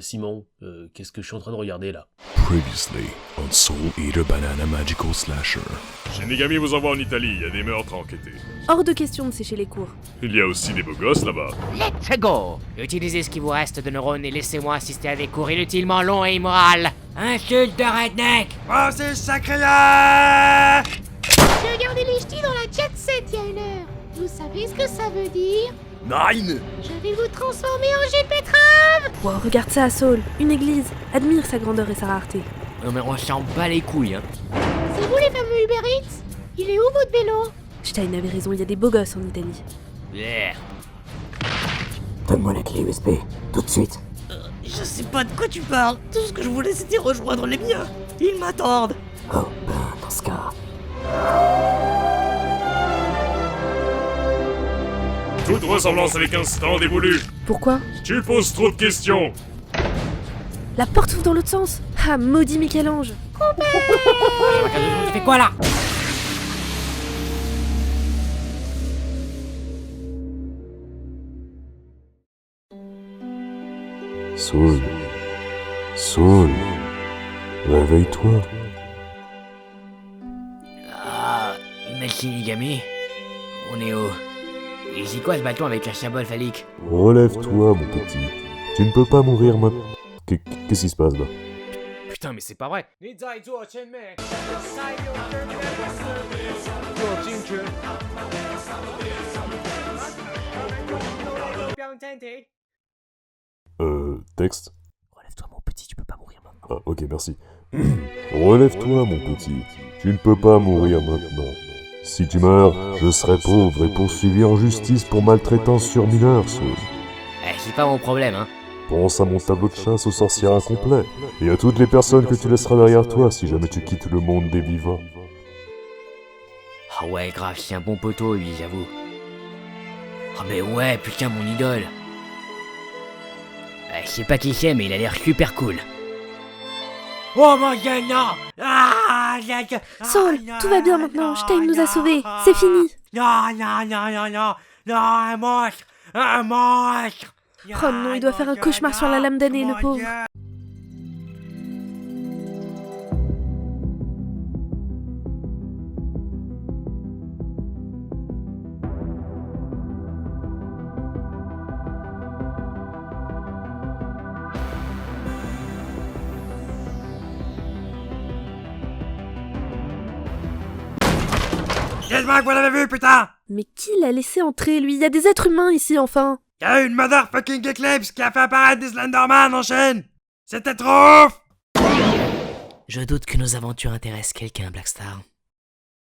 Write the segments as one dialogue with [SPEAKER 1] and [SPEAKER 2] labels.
[SPEAKER 1] Simon, qu'est-ce que je suis en train de regarder là?
[SPEAKER 2] Previously on Soul Eater Banana Magical Slasher.
[SPEAKER 3] Shinigami vous envoie en Italie, il y a des meurtres à enquêter.
[SPEAKER 4] Hors de question de sécher les cours.
[SPEAKER 3] Il y a aussi des beaux gosses là-bas.
[SPEAKER 5] Let's go! Utilisez ce qui vous reste de neurones et laissez-moi assister à des cours inutilement longs et immoraux. Insulte de redneck!
[SPEAKER 6] Oh, c'est sacrilège!
[SPEAKER 7] J'ai regardé les ch'tis dans la jet set il y a une heure. Vous savez ce que ça veut dire?
[SPEAKER 6] Nine!
[SPEAKER 7] Je vais vous transformer en GP Trave!
[SPEAKER 4] Wow, regarde ça, Saul, une église. Admire sa grandeur et sa rareté.
[SPEAKER 5] Non mais on s'en bat les couilles, hein.
[SPEAKER 7] C'est vous les fameux Uber Eats? Il est où votre vélo?
[SPEAKER 4] Stein avait raison, il y a des beaux gosses en Italie.
[SPEAKER 5] Yeah.
[SPEAKER 8] Donne-moi la clé USB, tout de suite.
[SPEAKER 9] Je sais pas de quoi tu parles. Tout ce que je voulais c'était rejoindre les miens. Ils m'attendent.
[SPEAKER 8] Oh, ben, dans ce cas...
[SPEAKER 3] Toute ressemblance avec un stand est voulue.
[SPEAKER 4] Pourquoi?
[SPEAKER 3] Tu poses trop de questions.
[SPEAKER 4] La porte s'ouvre dans l'autre sens. Ah, maudit Michel-Ange.
[SPEAKER 5] Tu fais quoi là?
[SPEAKER 2] Soul. Soul. Réveille-toi.
[SPEAKER 5] Ah, mais Shinigami, on est où? Et c'est quoi ce bâton avec la symbole phallique?
[SPEAKER 2] Relève-toi, mon petit. Tu ne peux pas mourir maintenant. Qu'est-ce qui se passe là?
[SPEAKER 5] Putain, mais c'est pas vrai!
[SPEAKER 2] Texte?
[SPEAKER 8] Relève-toi mon petit, tu peux pas mourir maintenant.
[SPEAKER 2] Ah, ok, merci. Relève-toi, mon petit. Tu ne peux pas mourir maintenant. Si tu meurs, je serai pauvre et poursuivi en justice pour maltraitance sur mineur, Saul.
[SPEAKER 5] Eh, c'est pas mon problème, hein.
[SPEAKER 2] Pense à mon tableau de chasse aux sorcières incomplet, et à toutes les personnes que tu laisseras derrière toi si jamais tu quittes le monde des vivants.
[SPEAKER 5] Ah ouais, grave, c'est un bon poteau, lui, j'avoue. Ah mais ouais, putain, mon idole. Je sais pas qui c'est, mais il a l'air super cool.
[SPEAKER 9] Oh mon dieu, non! Ah,
[SPEAKER 4] Saul, tout va bien maintenant, Stein nous a sauvés. C'est fini.
[SPEAKER 9] Non, non, non, non, non! Non, un monstre! Un monstre!
[SPEAKER 4] Oh non, il doit faire un cauchemar sur la lame d'année, le pauvre.
[SPEAKER 6] Dites-moi que vous l'avez vu, putain!
[SPEAKER 4] Mais qui l'a laissé entrer, lui? Il y a des êtres humains ici, enfin.
[SPEAKER 6] Il y a eu une motherfucking Eclipse qui a fait apparaître des Slenderman en chaîne! C'était trop ouf!
[SPEAKER 9] Je doute que nos aventures intéressent quelqu'un, Blackstar.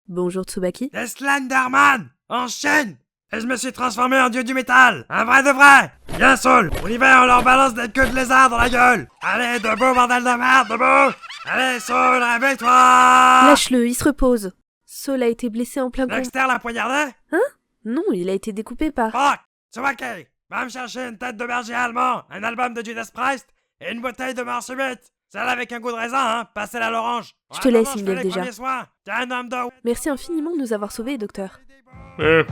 [SPEAKER 4] Bonjour, Tsubaki.
[SPEAKER 6] Des Slenderman! En chaîne! Et je me suis transformé en dieu du métal! Un vrai de vrai! Bien Saul! On y va, on leur balance des queues de lézard dans la gueule! Allez, debout, bordel de merde, debout! Allez, Saul, réveille-toi!
[SPEAKER 4] Lâche-le, il se repose. Saul a été blessé en plein combat.
[SPEAKER 6] Dexter l'a poignardé?
[SPEAKER 4] Non, il a été découpé par...
[SPEAKER 6] Fuck! Tsubaki! Va me chercher une tête de berger allemand, un album de Judas Priest et une bouteille de mort subite! Celle avec un goût de raisin, hein? Passez-la à l'orange!
[SPEAKER 4] Je te laisse,
[SPEAKER 6] Attends,
[SPEAKER 4] il
[SPEAKER 6] fais
[SPEAKER 4] me
[SPEAKER 6] les
[SPEAKER 4] déjà.
[SPEAKER 6] premiers soins. T'es un homme de...
[SPEAKER 4] Merci infiniment de nous avoir sauvés, docteur.
[SPEAKER 3] Eh,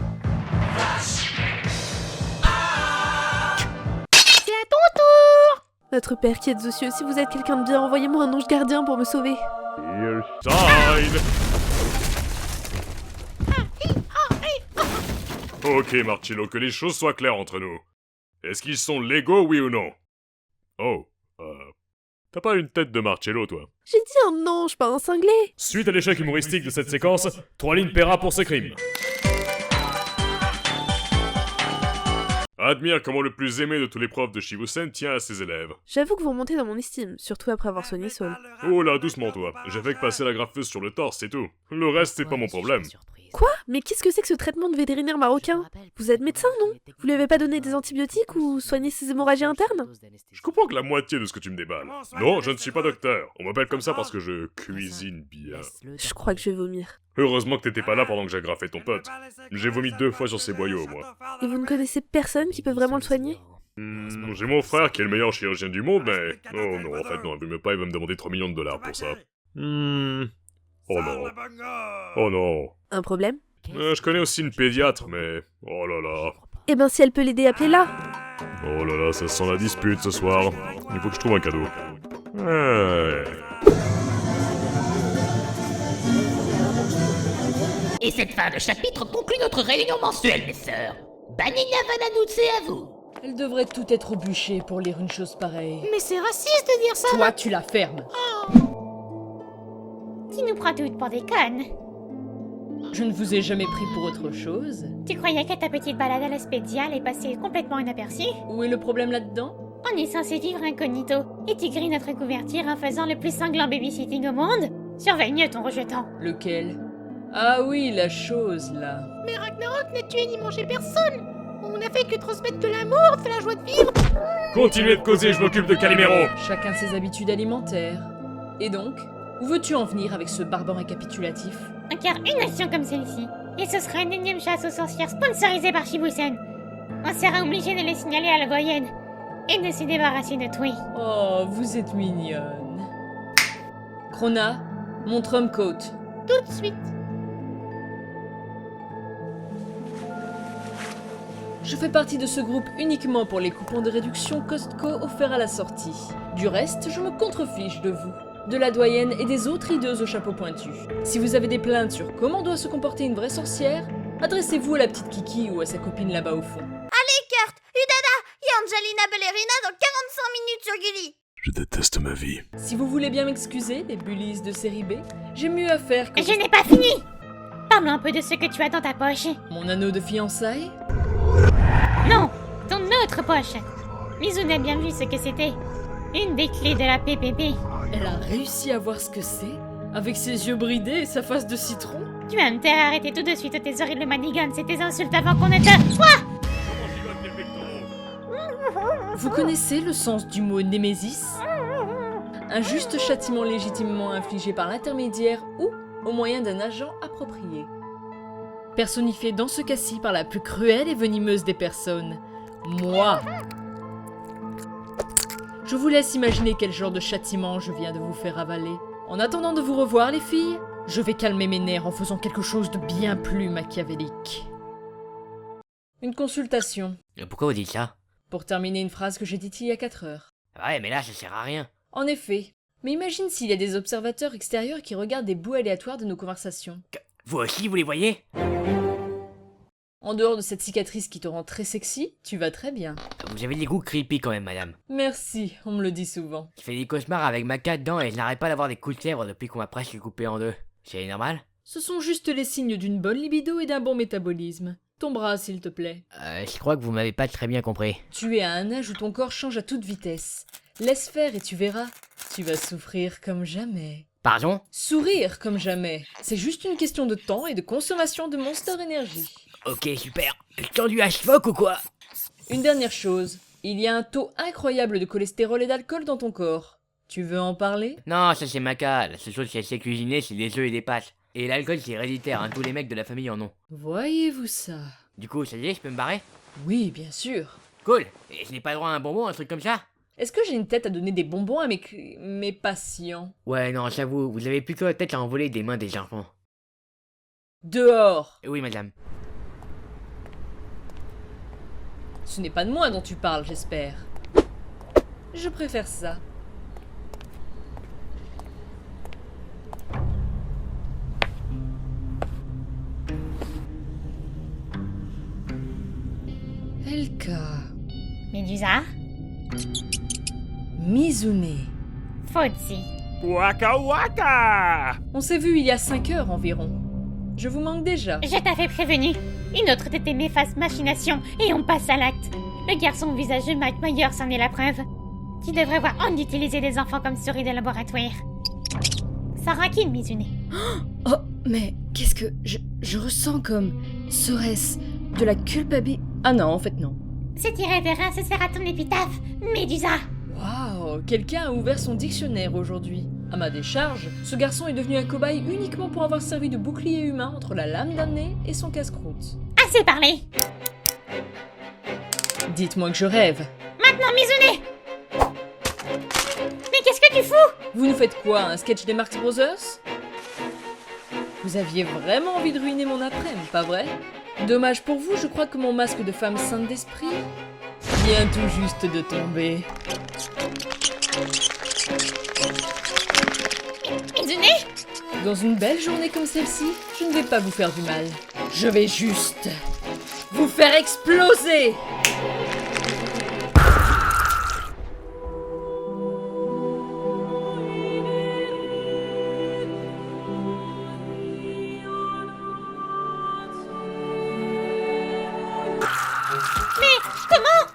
[SPEAKER 7] C'est à ton tour!
[SPEAKER 4] Notre Père qui êtes aux cieux, si vous êtes quelqu'un de bien, envoyez-moi un ange gardien pour me sauver.
[SPEAKER 3] here's side. Ok, Marcello, que les choses soient claires entre nous. Est-ce qu'ils sont légaux, oui ou non? Oh, t'as pas une tête de Marcello, toi?
[SPEAKER 4] J'ai dit un ange, pas un cinglé.
[SPEAKER 3] Suite à l'échec humoristique de cette séquence, 3 lignes paiera pour ce crime. Admire comment le plus aimé de tous les profs de Shibusen tient à ses élèves.
[SPEAKER 4] J'avoue que vous remontez dans mon estime, surtout après avoir soigné Saul.
[SPEAKER 3] Oh là, doucement toi. J'ai fait que passer la graffeuse sur le torse, c'est tout. Le reste, c'est pas mon problème.
[SPEAKER 4] Quoi? Mais qu'est-ce que c'est que ce traitement de vétérinaire marocain? Vous êtes médecin, non? Vous lui avez pas donné des antibiotiques ou soigné ses hémorragies internes?
[SPEAKER 3] Je comprends que la moitié de ce que tu me déballes. Non, je ne suis pas docteur. On m'appelle comme ça parce que je cuisine bien.
[SPEAKER 4] Je crois que je vais vomir.
[SPEAKER 3] Heureusement que t'étais pas là pendant que j'agrafais ton pote. J'ai vomi 2 fois sur ses boyaux, moi.
[SPEAKER 4] Et vous ne connaissez personne qui peut vraiment le soigner?
[SPEAKER 3] J'ai mon frère qui est le meilleur chirurgien du monde, mais... Oh non, en fait non, il va me demander 3 millions de dollars pour ça. Oh non. Oh non.
[SPEAKER 4] Un problème?
[SPEAKER 3] Je connais aussi une pédiatre, mais... Oh là là.
[SPEAKER 4] Eh ben si elle peut l'aider, appelez-la.
[SPEAKER 3] Oh là là, ça sent la dispute ce soir. Il faut que je trouve un cadeau. Ouais.
[SPEAKER 7] Et cette fin de chapitre conclut notre réunion mensuelle, mes sœurs. Banina Vananout, c'est à vous.
[SPEAKER 10] Elle devrait tout être bûchée pour lire une chose pareille.
[SPEAKER 7] Mais c'est raciste de dire ça.
[SPEAKER 10] Toi, tu la fermes.
[SPEAKER 7] Tu nous prends toutes pour des connes.
[SPEAKER 10] Je ne vous ai jamais pris pour autre chose.
[SPEAKER 7] Tu croyais que ta petite balade à l'Espédia allait passer complètement inaperçue?
[SPEAKER 10] Où est le problème là-dedans?
[SPEAKER 7] On est censé vivre incognito, et tu grilles notre couverture en faisant le plus sanglant babysitting au monde? Surveille mieux ton rejeton.
[SPEAKER 10] Lequel? Ah oui, la chose, là.
[SPEAKER 7] Mais Ragnarok n'a tué ni mangé personne. On n'a fait que transmettre de l'amour, de la joie de vivre.
[SPEAKER 3] Continuez de causer, je m'occupe de Calimero.
[SPEAKER 10] Chacun ses habitudes alimentaires. Et donc, où veux-tu en venir avec ce barbant récapitulatif?
[SPEAKER 7] Car une action comme celle-ci, et ce sera une énième chasse aux sorcières sponsorisée par Shibusen. On sera obligé de les signaler à la voyenne, et de se débarrasser de Tui.
[SPEAKER 10] Oh, vous êtes mignonne. Krona, mon trump coat.
[SPEAKER 7] Tout de suite.
[SPEAKER 10] Je fais partie de ce groupe uniquement pour les coupons de réduction Costco offerts à la sortie. Du reste, je me contrefiche de vous, de la doyenne et des autres hideuses au chapeau pointu. Si vous avez des plaintes sur comment doit se comporter une vraie sorcière, adressez-vous à la petite Kiki ou à sa copine là-bas au fond.
[SPEAKER 11] Allez, Kurt, Udada, y a Angelina Ballerina dans 45 minutes sur Gulli.
[SPEAKER 2] Je déteste ma vie.
[SPEAKER 10] Si vous voulez bien m'excuser, les bullies de série B, j'ai mieux à faire que...
[SPEAKER 7] Je n'ai pas fini. Parle un peu de ce que tu as dans ta poche.
[SPEAKER 10] Mon anneau de fiançailles?
[SPEAKER 7] Non, ton autre poche. Mizune a bien vu ce que c'était. Une des clés de la PPP.
[SPEAKER 10] Elle a réussi à voir ce que c'est? Avec ses yeux bridés et sa face de citron?
[SPEAKER 7] Tu as intérêt à arrêter tout de suite tes horribles manigances et tes insultes avant qu'on ne te... Quoi?
[SPEAKER 10] Vous connaissez le sens du mot némésis? Un juste châtiment légitimement infligé par l'intermédiaire ou au moyen d'un agent approprié. Personnifié dans ce cas-ci par la plus cruelle et venimeuse des personnes, moi. Je vous laisse imaginer quel genre de châtiment je viens de vous faire avaler. En attendant de vous revoir, les filles, je vais calmer mes nerfs en faisant quelque chose de bien plus machiavélique. Une consultation.
[SPEAKER 5] Pourquoi vous dites ça?
[SPEAKER 10] Pour terminer une phrase que j'ai dite il y a 4 heures.
[SPEAKER 5] Ouais, mais là, ça sert à rien.
[SPEAKER 10] En effet. Mais imagine s'il y a des observateurs extérieurs qui regardent des bouts aléatoires de nos conversations.
[SPEAKER 5] Vous aussi, vous les voyez?
[SPEAKER 10] En dehors de cette cicatrice qui te rend très sexy, tu vas très bien.
[SPEAKER 5] Vous avez des goûts creepy quand même, madame.
[SPEAKER 10] Merci, on me le dit souvent.
[SPEAKER 5] Je fais des cauchemars avec ma cat dedans et je n'arrête pas d'avoir des coups de fièvre depuis qu'on m'a presque coupé en deux. C'est normal?
[SPEAKER 10] Ce sont juste les signes d'une bonne libido et d'un bon métabolisme. Ton bras, s'il te plaît.
[SPEAKER 5] Je crois que vous m'avez pas très bien compris.
[SPEAKER 10] Tu es à un âge où ton corps change à toute vitesse. Laisse faire et tu verras. Tu vas souffrir comme jamais.
[SPEAKER 5] Pardon?
[SPEAKER 10] Sourire comme jamais. C'est juste une question de temps et de consommation de Monster Energy.
[SPEAKER 5] Ok, super. Tendu à Schmock ou quoi?
[SPEAKER 10] Une dernière chose. Il y a un taux incroyable de cholestérol et d'alcool dans ton corps. Tu veux en parler?
[SPEAKER 5] Non, ça c'est ma cat. La seule chose qu'elle sait cuisiner, c'est des œufs et des pâtes. Et l'alcool, c'est héréditaire, hein. Tous les mecs de la famille en ont.
[SPEAKER 10] Voyez-vous ça?
[SPEAKER 5] Du coup, ça y est, je peux me barrer?
[SPEAKER 10] Oui, bien sûr.
[SPEAKER 5] Cool. Et je n'ai pas droit à un bonbon, un truc comme ça?
[SPEAKER 10] Est-ce que j'ai une tête à donner des bonbons à mes patients?
[SPEAKER 5] Ouais, non, j'avoue, vous avez plutôt la tête à envoler des mains des enfants.
[SPEAKER 10] Dehors!
[SPEAKER 5] Oui, madame.
[SPEAKER 10] Ce n'est pas de moi dont tu parles, j'espère. Je préfère ça. Elka.
[SPEAKER 7] Médusa.
[SPEAKER 10] Mizune.
[SPEAKER 7] Fozzi.
[SPEAKER 6] Waka waka!
[SPEAKER 10] On s'est vu il y a 5 heures environ. Je vous manque déjà.
[SPEAKER 7] Je t'avais prévenu. Une autre de tes néfastes machinations et on passe à l'acte. Le garçon au visage de Mike Myers en est la preuve. Tu devrais voir honte d'utiliser des enfants comme souris de laboratoire. Saraki, Mizune.
[SPEAKER 10] Oh, mais qu'est-ce que... Je ressens comme... Serait-ce de la culpabilité... Ah non, en fait non.
[SPEAKER 7] Cette irrévérence sera ton épitaphe, Médusa.
[SPEAKER 10] Waouh, quelqu'un a ouvert son dictionnaire aujourd'hui. À ma décharge, ce garçon est devenu un cobaye uniquement pour avoir servi de bouclier humain entre la lame damnée et son casse-croûte.
[SPEAKER 7] Assez parlé.
[SPEAKER 10] Dites-moi que je rêve.
[SPEAKER 7] Maintenant, Mizune. Mais qu'est-ce que tu fous?
[SPEAKER 10] Vous nous faites quoi, un sketch des Marx Brothers? Vous aviez vraiment envie de ruiner mon après-midi, pas vrai? Dommage pour vous, je crois que mon masque de femme sainte d'esprit vient tout juste de tomber.
[SPEAKER 7] Et du nez?
[SPEAKER 10] Dans une belle journée comme celle-ci, je ne vais pas vous faire du mal. Je vais juste vous faire exploser!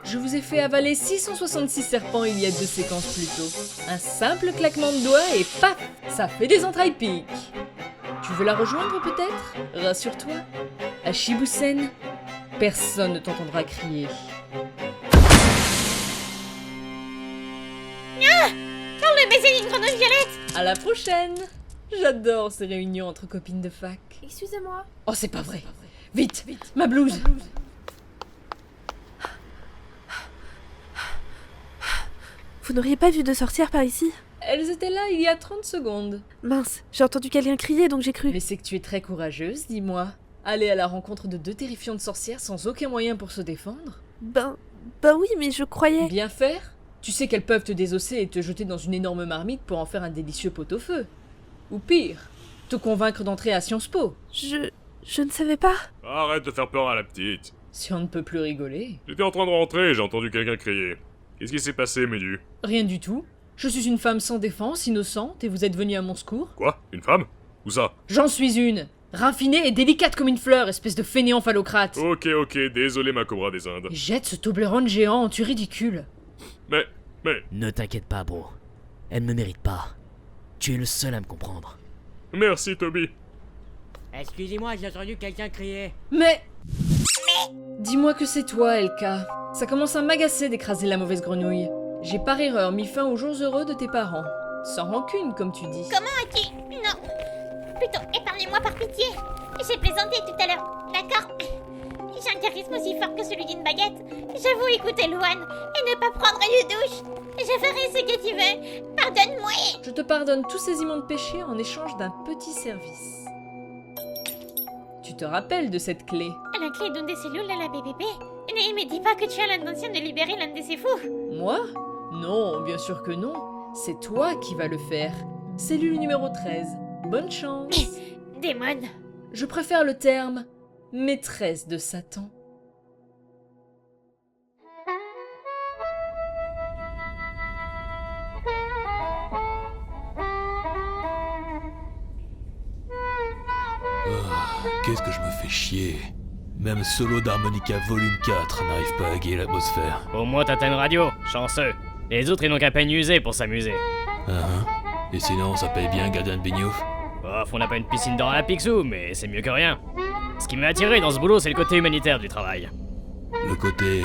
[SPEAKER 10] Je vous ai fait avaler 666 serpents il y a 2 séquences plus tôt. Un simple claquement de doigts et paf, ça fait des entrailles piques. Tu veux la rejoindre peut-être? Rassure-toi, à Shibusen, personne ne t'entendra crier.
[SPEAKER 7] Ah! Parle le baiser d'une grenouille violette!
[SPEAKER 10] À la prochaine! J'adore ces réunions entre copines de fac.
[SPEAKER 4] Excusez-moi.
[SPEAKER 10] Oh, c'est pas vrai! Vite, ma blouse!
[SPEAKER 4] Vous n'auriez pas vu de sorcières par ici?
[SPEAKER 10] Elles étaient là il y a 30 secondes.
[SPEAKER 4] Mince, j'ai entendu quelqu'un crier donc j'ai cru.
[SPEAKER 10] Mais c'est que tu es très courageuse, dis-moi. Aller à la rencontre de 2 terrifiantes sorcières sans aucun moyen pour se défendre?
[SPEAKER 4] Ben oui, mais je croyais...
[SPEAKER 10] Bien faire? Tu sais qu'elles peuvent te désosser et te jeter dans une énorme marmite pour en faire un délicieux pot-au-feu. Ou pire, te convaincre d'entrer à Sciences Po.
[SPEAKER 4] Je ne savais pas.
[SPEAKER 3] Arrête de faire peur à la petite.
[SPEAKER 10] Si on ne peut plus rigoler.
[SPEAKER 3] J'étais en train de rentrer et j'ai entendu quelqu'un crier. Qu'est-ce qui s'est passé, Médu?
[SPEAKER 10] Rien du tout. Je suis une femme sans défense, innocente, et vous êtes venu à mon secours?
[SPEAKER 3] Quoi? Une femme? Où ça?
[SPEAKER 10] J'en suis une! Raffinée et délicate comme une fleur, espèce de fainéant phallocrate!
[SPEAKER 3] Ok, désolé ma cobra des Indes.
[SPEAKER 10] Et jette ce Toblerone géant, tu ridicule!
[SPEAKER 3] Mais...
[SPEAKER 12] Ne t'inquiète pas, bro. Elle ne me mérite pas. Tu es le seul à me comprendre.
[SPEAKER 3] Merci, Toby.
[SPEAKER 5] Excusez-moi, j'ai entendu quelqu'un crier.
[SPEAKER 10] Mais... Dis-moi que c'est toi, Elka. Ça commence à m'agacer d'écraser la mauvaise grenouille. J'ai par erreur mis fin aux jours heureux de tes parents. Sans rancune, comme tu dis.
[SPEAKER 7] Comment as-tu... Non. Plutôt, épargnez-moi par pitié. J'ai plaisanté tout à l'heure, d'accord? J'ai un charisme aussi fort que celui d'une baguette. J'avoue écouter Luan et ne pas prendre une douche. Je ferai ce que tu veux. Pardonne-moi.
[SPEAKER 10] Je te pardonne tous ces immondes péchés en échange d'un petit service. Tu te rappelles de cette clé?
[SPEAKER 7] La clé d'une des cellules à la BBB. Ne me dis pas que tu as l'intention de libérer l'un de ces fous.
[SPEAKER 10] Moi? Non, bien sûr que non. C'est toi qui vas le faire. Cellule numéro 13. Bonne chance.
[SPEAKER 7] Démon.
[SPEAKER 10] Je préfère le terme maîtresse de Satan.
[SPEAKER 13] Qu'est-ce que je me fais chier. Même Solo d'Harmonica Volume 4 n'arrive pas à égayer l'atmosphère.
[SPEAKER 14] Au moins t'as une radio, chanceux. Les autres ils n'ont qu'à peine usé pour s'amuser.
[SPEAKER 13] Et sinon ça paye bien Gadian Bignouf?
[SPEAKER 14] Ouf, on n'a pas une piscine dans la Picsou, mais c'est mieux que rien. Ce qui m'a attiré dans ce boulot, c'est le côté humanitaire du travail.
[SPEAKER 13] Le côté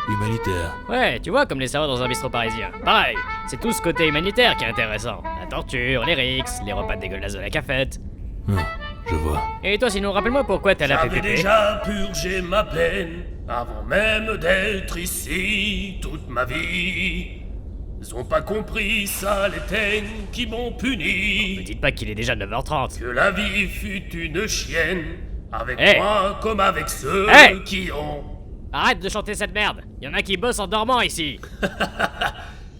[SPEAKER 13] humanitaire?
[SPEAKER 14] Ouais, tu vois, comme les serveurs dans un bistrot parisien. Pareil, c'est tout ce côté humanitaire qui est intéressant. La torture, les rixes, les repas dégueulasses de la cafette.
[SPEAKER 13] Je vois.
[SPEAKER 14] Et toi sinon, rappelle-moi pourquoi t'as la PPP.
[SPEAKER 1] J'avais déjà purgé ma peine avant même d'être ici toute ma vie. Ils ont pas compris ça, les teignes qui m'ont puni.
[SPEAKER 14] Ne dites pas qu'il est déjà 9h30.
[SPEAKER 1] Que la vie fut une chienne, avec
[SPEAKER 14] Hey.
[SPEAKER 1] moi comme avec ceux
[SPEAKER 14] Hey.
[SPEAKER 1] qui ont...
[SPEAKER 14] Arrête de chanter cette merde. Y'en a qui bossent en dormant ici.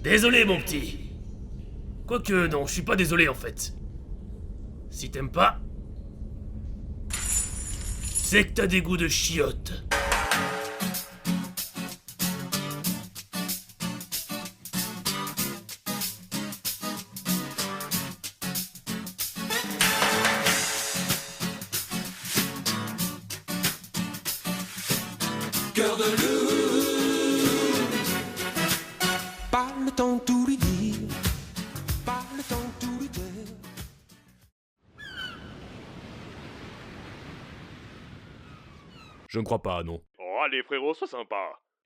[SPEAKER 1] Désolé mon petit. Quoique non, je suis pas désolé en fait. Si t'aimes pas... c'est que t'as des goûts de chiottes.
[SPEAKER 15] Cœur de loup, pas le temps de tout lui dire, pas le temps de tout lui dire.
[SPEAKER 3] Je ne crois pas, non. Oh, allez frérot, sois sympa.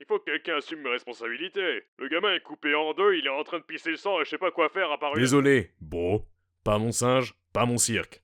[SPEAKER 3] Il faut que quelqu'un assume mes responsabilités. Le gamin est coupé en deux, il est en train de pisser le sang et je sais pas quoi faire à part... Désolé, bro. Pas mon singe, pas mon cirque.